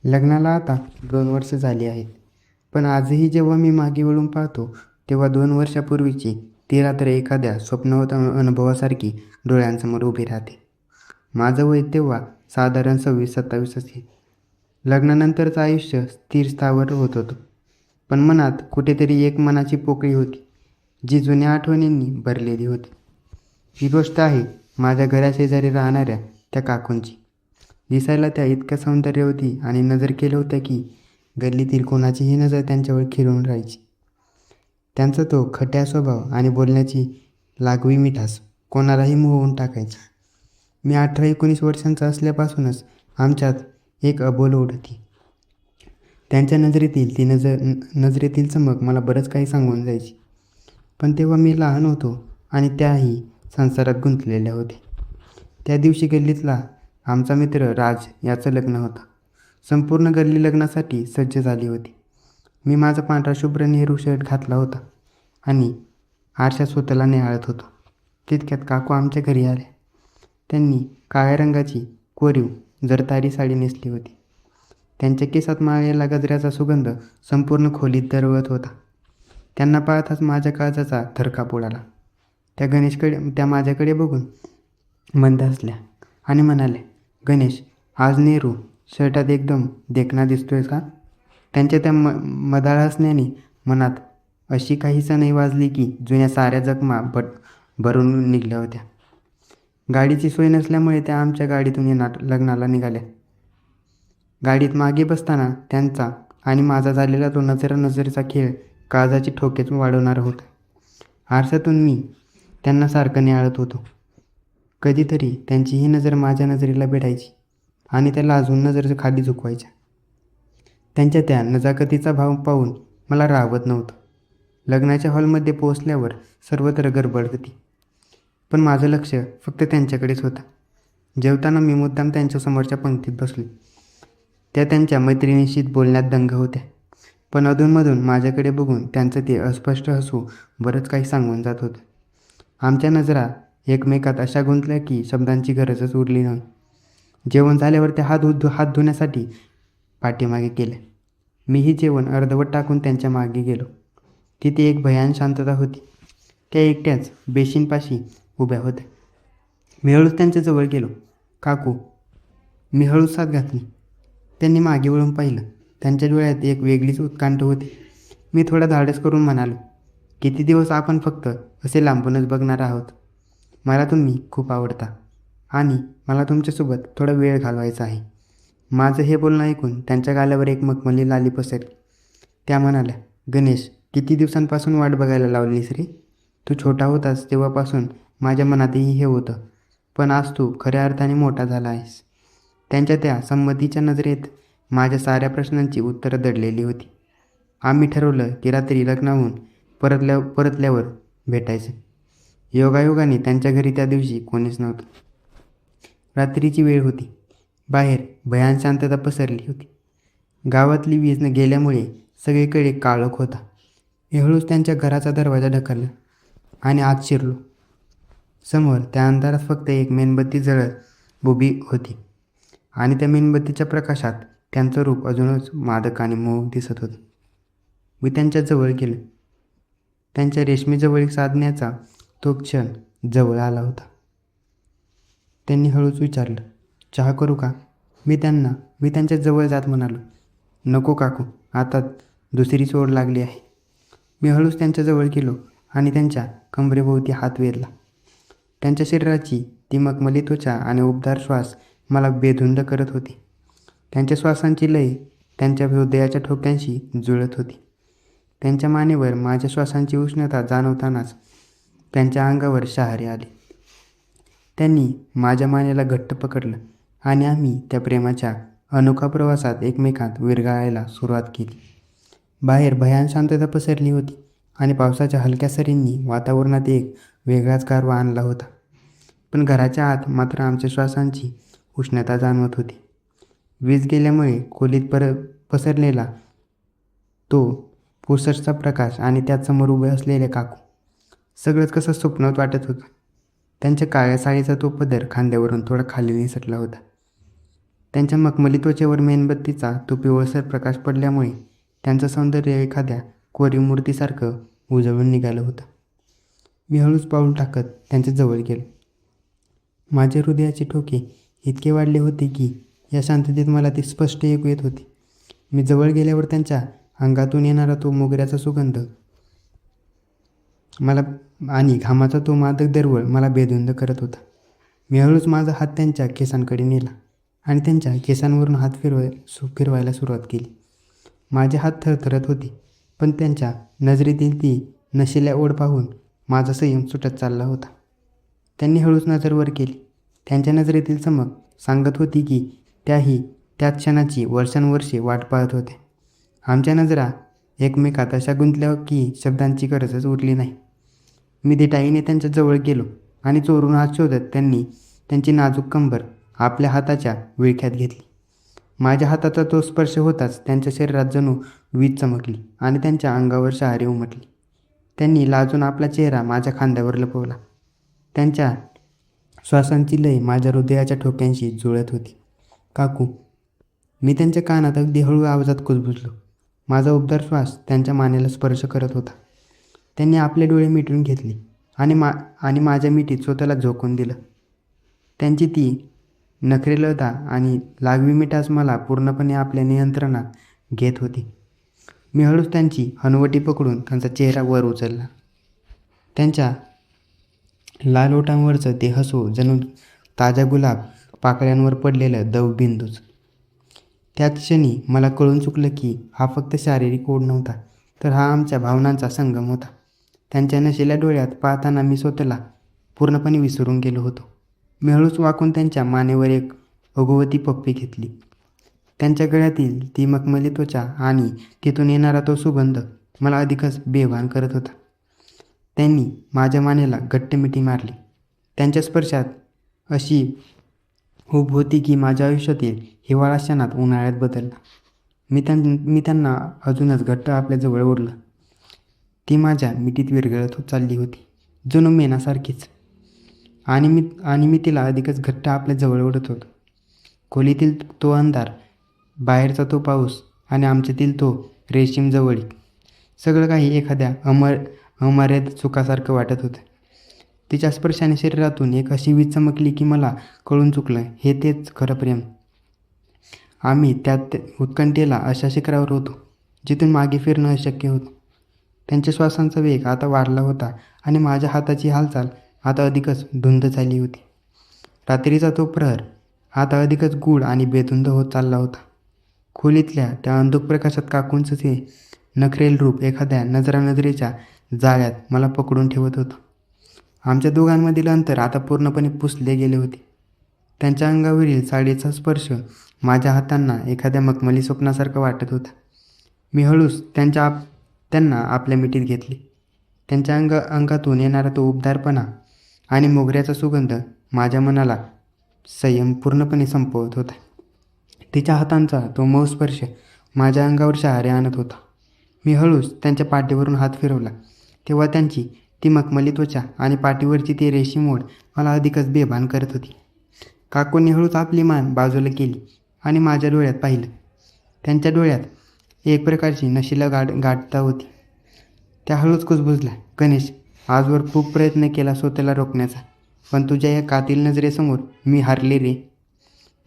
लग्नाला आता 2 वर्ष झाली आहेत. पण आजही जेव्हा मी मागे वळून पाहतो, तेव्हा 2 वर्षापूर्वीची ती रात्र एखाद्या स्वप्नवत अनुभवासारखी डोळ्यांसमोर उभी राहते. माझं वय तेव्हा साधारण 26-27 असेल. लग्नानंतरचं आयुष्य स्थिर स्थावर होत होतं. पण मनात कुठेतरी एक मनाची पोकळी होती, जी जुन्या आठवणींनी भरलेली होती. ही गोष्ट आहे माझ्या घराशेजारी राहणाऱ्या त्या काकूंची. दिसायला त्या इतक्या सौंदर्यवती आणि नजर केलं होतं की गल्लीतील कोणाचीही नजर त्यांच्यावर खिळून राहायची. त्यांचा तो खट्या स्वभाव आणि बोलण्याची लागवी मिठास कोणालाही मोहून टाकायची. मी 18-19 वर्षांचा असल्यापासूनच आमच्यात एक अबोल ओढ होती. त्यांच्या नजरेतील चमक मला बरंच काही सांगून जायची. पण तेव्हा मी लहान होतो आणि त्याही संसारात गुंतलेल्या होत्या. त्या दिवशी गल्लीतला आमचा मित्र राज याचं लग्न होतं. संपूर्ण गल्ली लग्नासाठी सज्ज झाली होती. मी माझा पांढरा शुभ्र नेहरू शर्ट घातला होता आणि आरशात स्वतःला निहाळत होतो. तितक्यात काकू आमच्या घरी आल्या. त्यांनी काळ्या रंगाची कोरीव जरतारी साडी नेसली होती. त्यांच्या केसात माळलेला गजऱ्याचा सुगंध संपूर्ण खोलीत दरवळत होता. त्यांना पाहताच माझ्या काळजाचा थरकाप उडाला. त्या माझ्याकडे बघून मंद हसल्या आणि म्हणाल्या, "गणेश, आज नेहरू शर्टात एकदम देखणा दिसतोय का?" त्यांच्या त्या मदाळ हसण्याने मनात अशी काही सनई वाजली की जुन्या साऱ्या जखमा भरून निघल्या होत्या. गाडीची सोय नसल्यामुळे त्या आमच्या गाडीतून लग्नाला निघाल्या. गाडीत मागे बसताना त्यांचा आणि माझा झालेला तो नजरेचा खेळ काळजाची ठोकेच वाढवणारा होता. आरशातून मी त्यांना सारखं निहाळत होतो. कधीतरी त्यांची ही नजर माझ्या नजरेला भिडायची आणि त्या लाजून नजर खाली झुकवायच्या. त्यांच्या त्या नजाकतीचा भाव पाहून मला राहवत नव्हतं. लग्नाच्या हॉलमध्ये पोहोचल्यावर सर्वत्र गडबड होती. पण माझं लक्ष फक्त त्यांच्याकडेच होतं. जेवताना मी मुद्दाम त्यांच्यासमोरच्या पंक्तीत बसलो. त्या त्यांच्या मैत्रिणीशी बोलण्यात दंग होत्या. पण अधूनमधून माझ्याकडे बघून त्यांचं ते अस्पष्ट हसू बरंच काही सांगून जात होतं. आमच्या नजरा एकमेकात अशा गुंतल्या की शब्दांची गरजच उरली नव्हती. जेवण झाल्यावर त्या हात धुण्यासाठी पाठीमागे गेल्या. मीही जेवण अर्धवट टाकून त्यांच्या मागे गेलो. तिथे एक भयान शांतता होती. त्या एकट्याच बेसिनपाशी उभ्या होत्या. मी हळूच त्यांच्याजवळ गेलो. "काकू." मी हळूच साद घातली. त्यांनी मागे वळून पाहिलं. त्यांच्या डोळ्यात एक वेगळीच उत्कंठा होती. मी थोडा धाडस करून म्हणालो, "किती दिवस आपण फक्त असे लांबूनच बघणार आहोत? मला तुम्ही खूप आवडता आणि मला तुमच्यासोबत थोडा वेळ घालवायचा आहे." माझं हे बोलणं ऐकून त्यांच्या गालावर एक मखमली लाली पसरली. त्या म्हणाल्या, "गणेश, किती दिवसांपासून वाट बघायला लावलीस रे? तू छोटा होतास तेव्हापासून माझ्या मनातही हे होतं. पण आज तू खऱ्या अर्थाने मोठा झाला आहेस." त्यांच्या त्या संमतीच्या नजरेत माझ्या साऱ्या प्रश्नांची उत्तरं दडलेली होती. आम्ही ठरवलं की रात्री लग्नाहून परतल्यावर भेटायचं. योगायोगाने त्यांच्या घरी त्या दिवशी कोणीच नव्हतं. रात्रीची वेळ होती. बाहेर भयान शांतता पसरली होती. गावातली वीज गेल्यामुळे सगळीकडे काळोख होता. मी हळूच त्यांच्या घराचा दरवाजा ढकलला आणि आत शिरलो. समोर त्या अंधारात फक्त एक मेणबत्ती जळत उभी होती आणि त्या मेणबत्तीच्या प्रकाशात त्यांचं रूप अजूनच मादक आणि मोहक दिसत होतं. मी त्यांच्या जवळ गेलो. त्यांच्या रेशमी जवळीक साधण्याचा तो क्षण जवळ आला होता. त्यांनी हळूच विचारलं, "चहा करू का?" मी त्यांच्या जवळ जात म्हणालो, "नको काकू, आता दुसरी सोड लागली आहे." मी हळूच त्यांच्याजवळ गेलो आणि त्यांच्या कमरेभोवती हात वेधला. त्यांच्या शरीराची ती मखमली त्वचा आणि उबदार श्वास मला बेधुंद करत होती. त्यांच्या श्वासांची लय त्यांच्या हृदयाच्या ठोक्यांशी जुळत होती. त्यांच्या मानेवर माझ्या श्वासांची उष्णता जाणवतानाच त्यांच्या अंगावर शहारे आले. त्यांनी माझ्या मानेला घट्ट पकडलं आणि आम्ही त्या प्रेमाच्या अनोखा प्रवासात एकमेकांत विरघळायला सुरुवात केली. बाहेर भयान शांतता पसरली होती आणि पावसाच्या हलक्या सरींनी वातावरणात एक वेगळाच गारवा आणला होता. पण घराच्या आत मात्र आमच्या श्वासांची उष्णता जाणवत होती. वीज गेल्यामुळे खोलीत पसरलेला तो पुसटसा प्रकाश आणि त्याचसमोर उभे असलेले काकू, सगळंच कसं स्वप्नात वाटत होतं. त्यांच्या काळ्या साडीचा तो पदर खांद्यावरून थोडा खाली निसटला होता. त्यांच्या मखमली त्वचेवर मेणबत्तीचा तो पिवळसर प्रकाश पडल्यामुळे त्यांचं सौंदर्य एखाद्या कोरीव मूर्तीसारखं उजळून निघालं होतं. मी हळूच पाऊल टाकत त्यांच्या जवळ गेलो. माझे हृदयाचे ठोके इतके वाढले होते की या शांततेत मला ती स्पष्ट ऐकू येत होती. मी जवळ गेल्यावर त्यांच्या अंगातून येणारा तो मोगऱ्याचा सुगंध मला आणि घामाचा तो मादक दरवळ मला बेधुंद करत होता. मी हळूच माझा हात त्यांच्या केसांकडे नेला आणि त्यांच्या केसांवरून हात फिरवायला सुरुवात केली. माझे हात थरथरत होते, पण त्यांच्या नजरेतील ती नशिल्या ओढ पाहून माझा संयम सुटत चालला होता. त्यांनी हळूच नजर वर केली. त्यांच्या नजरेतील चमक सांगत होती की त्याही त्याच क्षणाची वर्षानुवर्षे वाट पाहत होत्या. आमच्या नजरा एकमेकात अशा गुंतल्या की शब्दांची गरजच उरली नाही. मी धिटाईने त्यांच्या जवळ गेलो आणि चोरून हात शोधत त्यांची नाजूक कंबर आपल्या हाताच्या विळख्यात घेतली. माझ्या हाताचा तो स्पर्श होताच त्यांच्या शरीरात जणू वीज चमकली आणि त्यांच्या अंगावर शहारे उमटली. त्यांनी लाजून आपला चेहरा माझ्या खांद्यावर लपवला. त्यांच्या श्वासांची लय माझ्या हृदयाच्या ठोक्यांशी जुळत होती. काकू, मी त्यांच्या कानात अगदी हळू आवाजात कुजबुजलो. माझा उबदार श्वास त्यांच्या मानेला स्पर्श करत होता. त्यांनी आपले डोळे मिटून घेतले आणि माझ्या मिठीत स्वतःला झोकून दिलं. त्यांची ती नखरेलता आणि लागवी मिठास मला पूर्णपणे आपल्या नियंत्रणात घेत होती. मी हळूच त्यांची हनुवटी पकडून त्यांचा चेहरा वर उचलला. त्यांच्या लाल ओठांवरचं ते हसू जणू ताज्या गुलाब पाकळ्यांवर पडलेलं दवबिंदूच. त्याच क्षणी मला कळून चुकलं की हा फक्त शारीरिक ओढ नव्हता, तर हा आमच्या भावनांचा संगम होता. त्यांच्या नशिल्या डोळ्यात पाहताना मी स्वतःला पूर्णपणे विसरून गेलो होतो. मी हळूच वाकून त्यांच्या मानेवर एक ओघवती पप्पी घेतली. त्यांच्या गळ्यातील ती मखमली त्वचा आणि तिथून येणारा तो सुगंध मला अधिकच बेभान करत होता. त्यांनी माझ्या मानेला घट्ट मिठी मारली. त्यांच्या स्पर्शात अशी ऊब होती की माझ्या आयुष्यातील हिवाळा क्षणात उन्हाळ्यात बदलला. मी त्यांना अजूनच घट्ट आपल्याजवळ ओढलं. ती माझ्या मिठीत विरघळत चालली होती, जणू मेणासारखीच. आणि मी तिला अधिकच घट्ट आपल्याजवळ ओढत होतो. खोलीतील तो अंधार, बाहेरचा तो पाऊस आणि आमच्यातील तो रेशीम जवळीक, सगळं काही एखाद्या अमर्याद सुखासारखं वाटत होतं. तिच्या स्पर्शाने शरीरातून एक अशी वीज चमकली की मला कळून चुकलं, हे तेच खरं प्रेम. आम्ही त्यात उत्कंठेला अशा शिखरावर होतो जिथून मागे फिरणं अशक्य होतं. त्यांच्या श्वासांचा वेग आता वाढला होता आणि माझ्या हाताची हालचाल आता अधिकच धुंद झाली होती. रात्रीचा तो प्रहर आता अधिकच गूढ आणि बेधुंद होत चालला होता. खोलीतल्या त्या अंधुक प्रकाशात काकूंचं ते नखरेल रूप एखाद्या नजरेच्या जाळ्यात मला पकडून ठेवत होतं. आमच्या दोघांमधील अंतर आता पूर्णपणे पुसले गेले होते. त्यांच्या अंगावरील साडीचा स्पर्श माझ्या हातांना एखाद्या मखमली स्वप्नासारखं वाटत होता. मी हळूच त्यांना आपल्या मिठीत घेतले. त्यांच्या अंगातून येणारा तो उबदारपणा आणि मोगऱ्याचा सुगंध माझ्या मनाला संयम पूर्णपणे संपवत होता. तिच्या हातांचा तो मऊ स्पर्श माझ्या अंगावर शहारे आणत होता. मी हळूच त्यांच्या पाठीवरून हात फिरवला, तेव्हा त्यांची ती मखमली त्वचा आणि पाठीवरची ती रेशीम ओढ मला अधिकच बेभान करत होती. काकूंनी हळूच आपली मान बाजूला केली आणि माझ्या डोळ्यात पाहिलं. त्यांच्या डोळ्यात एक प्रकारची नशिला गाठता होती. त्या हळूच कुजबुजल्या. गणेश, आजवर खूप प्रयत्न केला स्वतःला रोखण्याचा, पण तुझ्या या कातील नजरेसमोर मी हारले रे.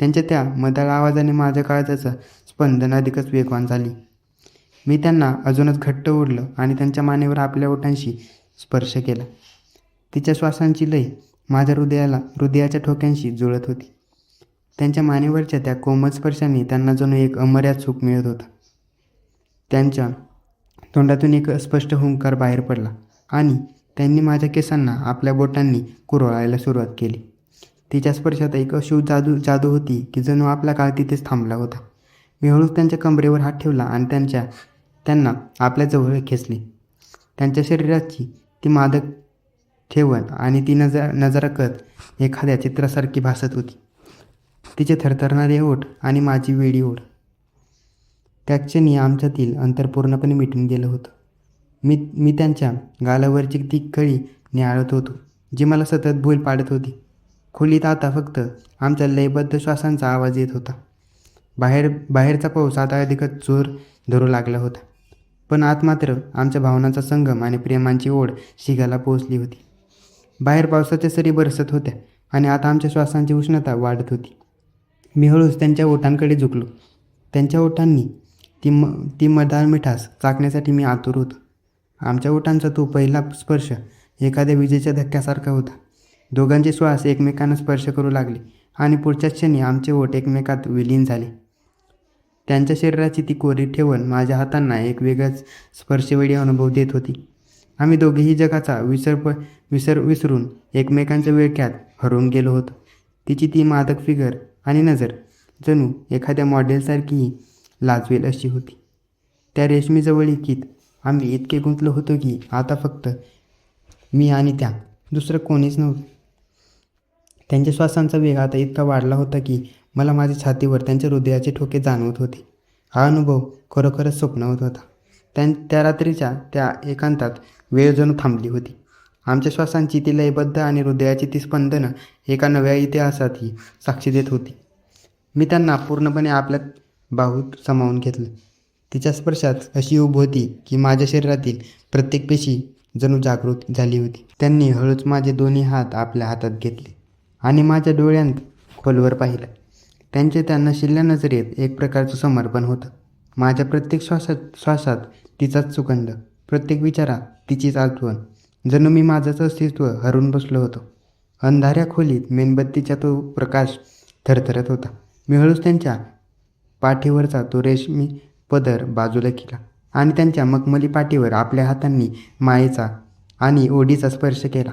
त्यांच्या त्या मधाळ आवाजाने माझ्या काळजाचं स्पंदन अधिकच वेगवान झाली. मी त्यांना अजूनच घट्ट ओढलं आणि त्यांच्या मानेवर आपल्या ओठांशी स्पर्श केला. तिच्या श्वासांची लय माझ्या हृदयाच्या ठोक्यांशी जुळत होती. त्यांच्या मानेवरच्या त्या कोमल स्पर्शाने त्यांना जणू एक अमर्याद सुख मिळत होतं. त्यांच्या तोंडातून एक अस्पष्ट हुंकार बाहेर पडला आणि त्यांनी माझ्या केसांना आपल्या बोटांनी कुरवाळायला सुरुवात केली. तिच्या स्पर्शात एक अशी जादू होती की जणू आपला काळ तिथेच थांबला होता. मी हळूच त्यांच्या कमरेवर हात ठेवला आणि त्यांना आपल्याजवळ खेचले. त्यांच्या शरीराची ती मादक ठेवण आणि ती नजाकत एखाद्या चित्रासारखी भासत होती. तिचे थरथरणारे ओठ आणि माझी वेडी ओढ. त्या क्षणी आमच्यातील अंतर पूर्णपणे मिटून गेलं होतं. मी त्यांच्या गालावरची ती कळी निहाळत होतो जी मला सतत भूल पाडत होती. खोलीत आता फक्त आमच्या लयबद्ध श्वासांचा आवाज येत होता बाहेरचा पाऊस आता अधिकच जोर धरू लागला होता. पण आत मात्र आमच्या भावनांचा संगम आणि प्रेमांची ओढ शिगाला पोहोचली होती. बाहेर पावसाच्या सरी बरसत होत्या आणि आता आमच्या श्वासांची उष्णता वाढत होती. मी हळूच त्यांच्या ओठांकडे झुकलो. त्यांच्या ओठांनी ती मधाळ मिठास चाखण्यासाठी मी आतुर होतो. आमच्या ओठांचा तो पहिला स्पर्श एखाद्या विजेच्या धक्क्यासारखा होता. दोघांचे श्वास एकमेकांना स्पर्श करू लागले आणि पुढच्याच क्षणी आमचे ओठ एकमेकात विलीन झाले. त्यांच्या शरीराची ती कोरी ठेवण माझ्या हातांना एक वेगळाच स्पर्शवेडी अनुभव देत होती. आम्ही दोघेही जगाचा विसरून एकमेकांच्या विळख्यात हरवून गेलो होतो. तिची ती मादक फिगर आणि नजर जणू एखाद्या मॉडेलसारखीही लाजवेल अशी होती. त्या रेशमी जवळीकीत आम्ही इतके गुंतलो होतो की आता फक्त मी आणि त्या, दुसरं कोणीच नव्हतं. त्यांच्या श्वासांचा वेग आता इतका वाढला होता की मला माझ्या छातीवर त्यांच्या हृदयाचे ठोके जाणवत होते. हा अनुभव खरोखरच स्वप्नवत होता. त्या रात्रीच्या त्या एकांतात वेळ जणू थांबली होती. आमच्या श्वासांची ती लयबद्ध आणि हृदयाची ती स्पंदनं एका नव्या इतिहासातही साक्षी देत होती. मी त्यांना पूर्णपणे आपल्या बाहूत सामावून घेतलं. तिच्या स्पर्शात अशी ऊब होती की माझ्या शरीरातील प्रत्येक पेशी जणू जागृत झाली होती. त्यांनी हळूच माझे दोन्ही हात आपल्या हातात घेतले आणि माझ्या डोळ्यांत खोलवर पाहिलं. त्यांचे त्या नशिल्या नजरेत एक प्रकारचं समर्पण होतं. माझ्या प्रत्येक श्वासात तिचाच सुगंध, प्रत्येक विचारात तिचीच आठवण. जणू मी माझंच अस्तित्व हरवून बसलो होतो. अंधाऱ्या खोलीत मेणबत्तीचा तो प्रकाश थरथरत होता. मी हळूच त्यांच्या पाठीवरचा तो रेशमी पदर बाजूला केला आणि त्यांच्या मखमली पाठीवर आपल्या हातांनी मायेचा आणि ओढीचा स्पर्श केला.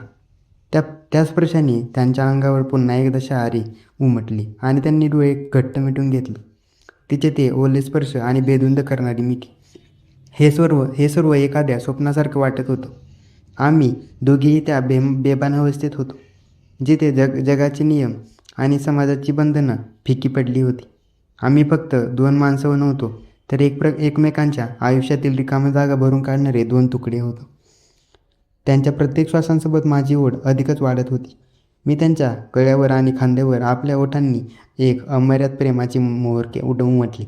त्या स्पर्शाने त्यांच्या अंगावर पुन्हा एकदा शहारी उमटली आणि त्यांनी डोळे घट्ट मिटून घेतले. तिचे ते ओले स्पर्श आणि बेधुंद करणारी मिठी, हे सर्व एखाद्या स्वप्नासारखं वाटत होतं. आम्ही दोघेही त्या बेभान अवस्थेत होतो जिथे जगाचे नियम आणि समाजाची बंधनं फिकी पडली होती. आम्ही फक्त दोन माणसं नव्हतो, तर एकमेकांच्या आयुष्यातील रिकाम्या जागा भरून काढणारे दोन तुकडे होतो. त्यांच्या प्रत्येक श्वासांसोबत माझी ओढ अधिकच वाढत होती. मी त्यांच्या गळ्यावर आणि खांद्यावर आपल्या ओठांनी एक अमर्याद प्रेमाची मोहर उमटली.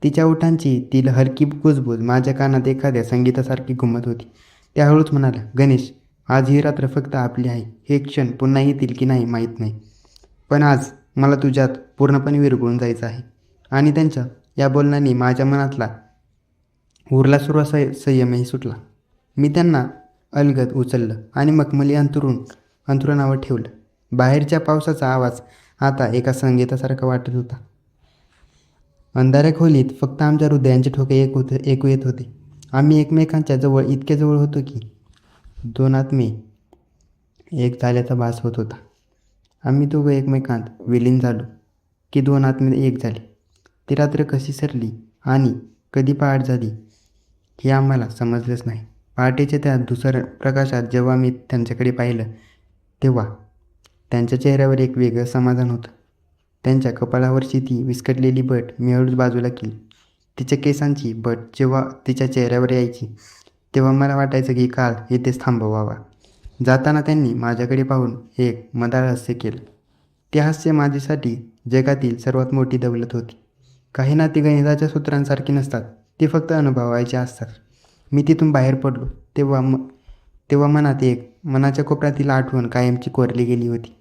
तिच्या ओठांची ती हलकी कुजबूज माझ्या कानात एखाद्या संगीतासारखी घुमत होती. त्या हळूच म्हणाल्या, गणेश, आज ही रात्र फक्त आपली आहे. हे क्षण पुन्हा येतील की नाही माहीत नाही, पण आज मला तुझ्यात पूर्णपणे विरघळून जायचं आहे. आणि त्यांच्या या बोलण्याने माझ्या मनातला उरला सुरवा संयमही सुटला. मी त्यांना अलगद उचललं आणि मखमली अंथरुणावर ठेवलं. बाहेरच्या पावसाचा आवाज आता एका संगीतासारखा वाटत होता. अंधाऱ्या खोलीत फक्त आमच्या हृदयांचे ठोके ऐकू येत होते. आम्ही एकमेकांच्या जवळ इतके जवळ होतो की दोन आत्मे एक झाल्याचा भास होत होता. आम्ही दोघं एकमेकांत विलीन झालो की दोन आत्मे एक झाले. ती रात्र कशी सरली आणि कधी पहाट झाली हे आम्हाला समजलंच नाही. पहाटेच्या त्या धुसर प्रकाशात जेव्हा मी त्यांच्याकडे पाहिलं तेव्हा त्यांच्या चेहऱ्यावर एक वेगळं समाधान होतं. त्यांच्या कपाळावरची ती विस्कटलेली बट मी हळूच बाजूला केली. तिच्या केसांची बट जेव्हा तिच्या चेहऱ्यावर यायची तेव्हा मला वाटायचं की काळ इथेच थांबवावा. जाताना त्यांनी माझ्याकडे पाहून एक मधाळ हास्य केलं. ते हास्य माझ्यासाठी जगातील सर्वात मोठी दौलत होती. काही नाती गणिताच्या सूत्रांसारखी नसतात, ती फक्त अनुभवायची असतात. मी तिथून बाहेर पडलो तेव्हा मनाच्या कोपऱ्यातील आठवण कायमची कोरली गेली होती.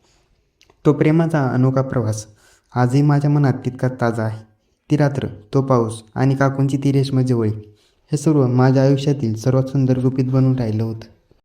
तो प्रेमाचा अनोखा प्रवास आजही माझ्या मनात तितकाच ताजा आहे. ती रात्र, तो पाऊस आणि काकूंची ती रेशमी जवळी, हे सर्व माझ्या आयुष्यातील सर्वात सुंदर गुपित बनून राहिलं होतं.